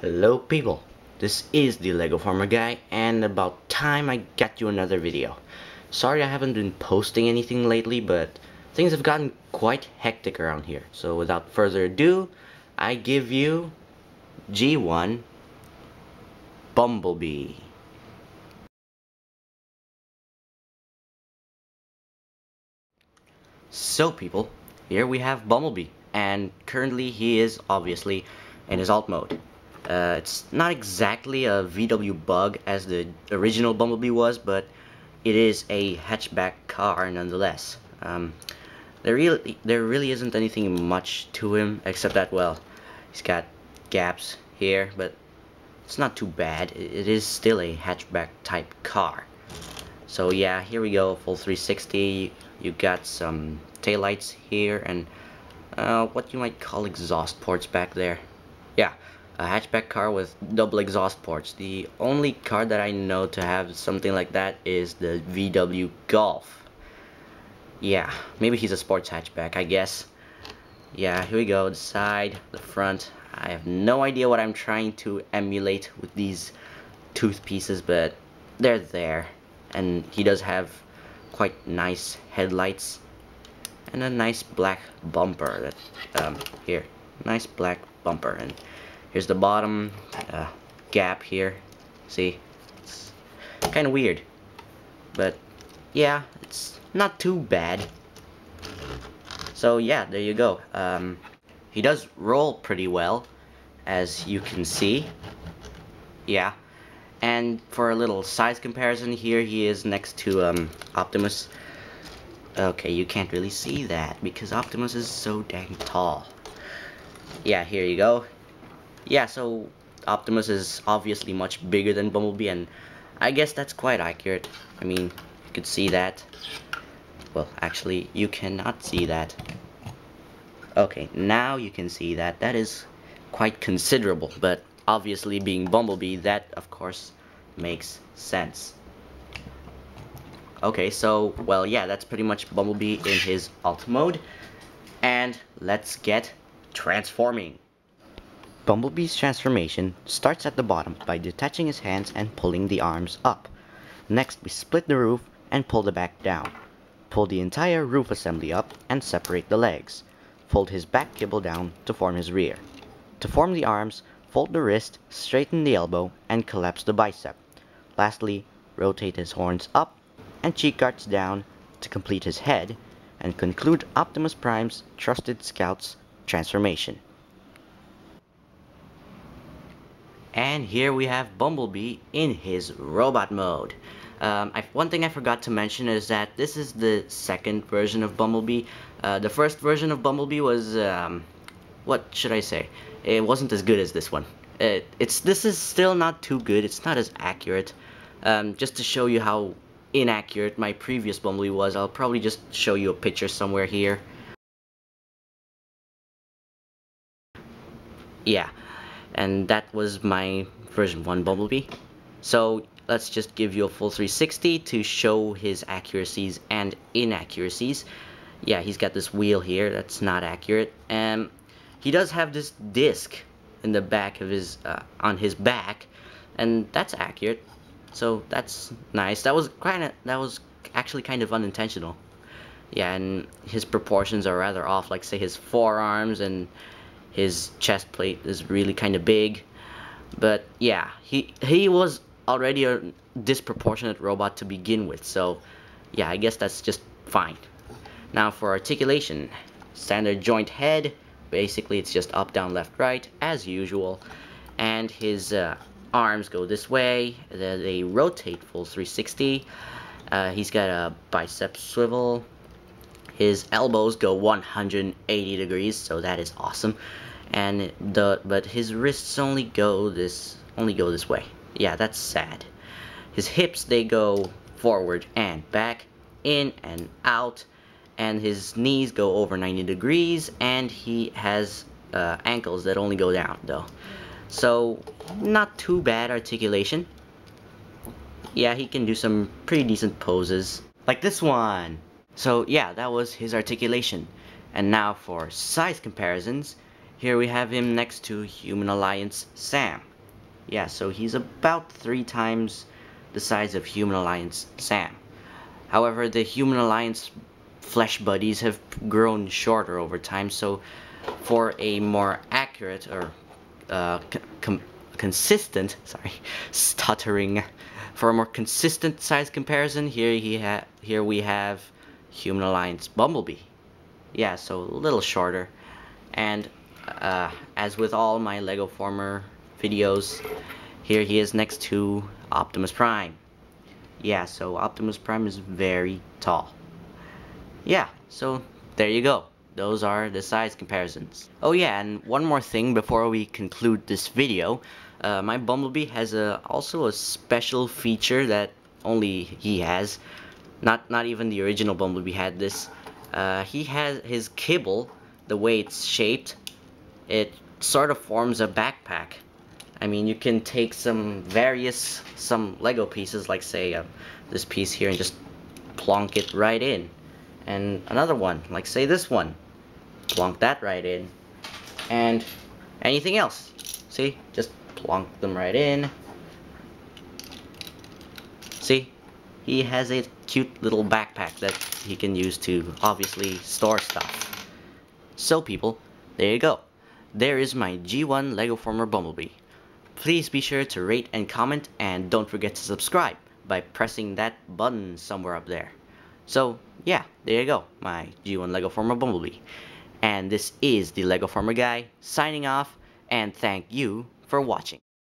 Hello people, this is the Legoformerguy, and about time I got you another video. Sorry I haven't been posting anything lately, but things have gotten quite hectic around here. So without further ado, I give you G1 Bumblebee. So people, here we have Bumblebee, and currently he is obviously in his alt mode. It's not exactly a VW bug as the original Bumblebee was, but it is a hatchback car nonetheless. There really isn't anything much to him except that, well, he's got gaps here, but it's not too bad. It is still a hatchback type car. So yeah, here we go, full 360. You got some taillights here and what you might call exhaust ports back there. Yeah, a hatchback car with double exhaust ports. The only car that I know to have something like that is the VW Golf. Yeah, maybe he's a sports hatchback, I guess. Yeah, here we go, the side, the front. I have no idea what I'm trying to emulate with these tooth pieces, but they're there. And he does have quite nice headlights and a nice black bumper that here, nice black bumper. And here's the bottom gap here. See, it's kind of weird, but yeah, it's not too bad. So yeah, there you go. He does roll pretty well, as you can see. Yeah, and for a little size comparison, here he is next to Optimus. Okay, you can't really see that because Optimus is so dang tall. Yeah, here you go. Yeah, so Optimus is obviously much bigger than Bumblebee, and I guess that's quite accurate. I mean, you could see that. Well, actually, you cannot see that. Okay, now you can see that. That is quite considerable, but obviously being Bumblebee, that of course makes sense. Okay, so, well, yeah, that's pretty much Bumblebee in his alt mode. And let's get transforming. Bumblebee's transformation starts at the bottom by detaching his hands and pulling the arms up. Next, we split the roof and pull the back down. Pull the entire roof assembly up and separate the legs. Fold his back kibble down to form his rear. To form the arms, fold the wrist, straighten the elbow, and collapse the bicep. Lastly, rotate his horns up and cheek guards down to complete his head, and conclude Optimus Prime's trusted scout's transformation. And here we have Bumblebee in his robot mode. One thing I forgot to mention is that this is the second version of Bumblebee. The first version of Bumblebee was, what should I say? It wasn't as good as this one. This is still not too good. It's not as accurate. Just to show you how inaccurate my previous Bumblebee was, I'll probably just show you a picture somewhere here. Yeah, and that was my version 1 Bumblebee. So let's just give you a full 360 to show his accuracies and inaccuracies. Yeah, he's got this wheel here that's not accurate, and he does have this disc in the back of his on his back, and that's accurate. So that's nice. That was actually kind of unintentional. Yeah, and his proportions are rather off, like say his forearms and his chest plate is really kind of big. But yeah, he was already a disproportionate robot to begin with, so yeah, I guess that's just fine. Now for articulation, standard joint head, basically it's just up, down, left, right, as usual, and his arms go this way, they rotate full 360, he's got a bicep swivel, his elbows go 180 degrees, so that is awesome, and but his wrists only go this way. Yeah, that's sad. His hips, they go forward and back, in and out, and his knees go over 90 degrees, and he has ankles that only go down though. So not too bad articulation. Yeah, he can do some pretty decent poses, like this one. So yeah, that was his articulation. And now for size comparisons, here we have him next to Human Alliance Sam. Yeah, so he's about 3 times the size of Human Alliance Sam. However, the Human Alliance flesh buddies have grown shorter over time, so for a more accurate or uh, consistent, sorry, stuttering, for a more consistent size comparison, here we have Human Alliance Bumblebee. Yeah, so a little shorter. And as with all my Lego Former videos, here he is next to Optimus Prime. Yeah, so Optimus Prime is very tall. Yeah, so there you go. Those are the size comparisons. Oh yeah, and one more thing before we conclude this video. My Bumblebee has also a special feature that only he has. Not even the original Bumblebee had this. He has his kibble, the way it's shaped, it sort of forms a backpack. I mean, you can take some Lego pieces, like say this piece here, and just plonk it right in. And another one, like say this one, plonk that right in. And anything else. See, just plonk them right in. See, he has a cute little backpack that he can use to obviously store stuff. So people, there you go. There is my G1 Legoformer Bumblebee. Please be sure to rate and comment, and don't forget to subscribe by pressing that button somewhere up there. So yeah, there you go, my G1 Legoformer Bumblebee. And this is the Legoformerguy signing off, and thank you for watching.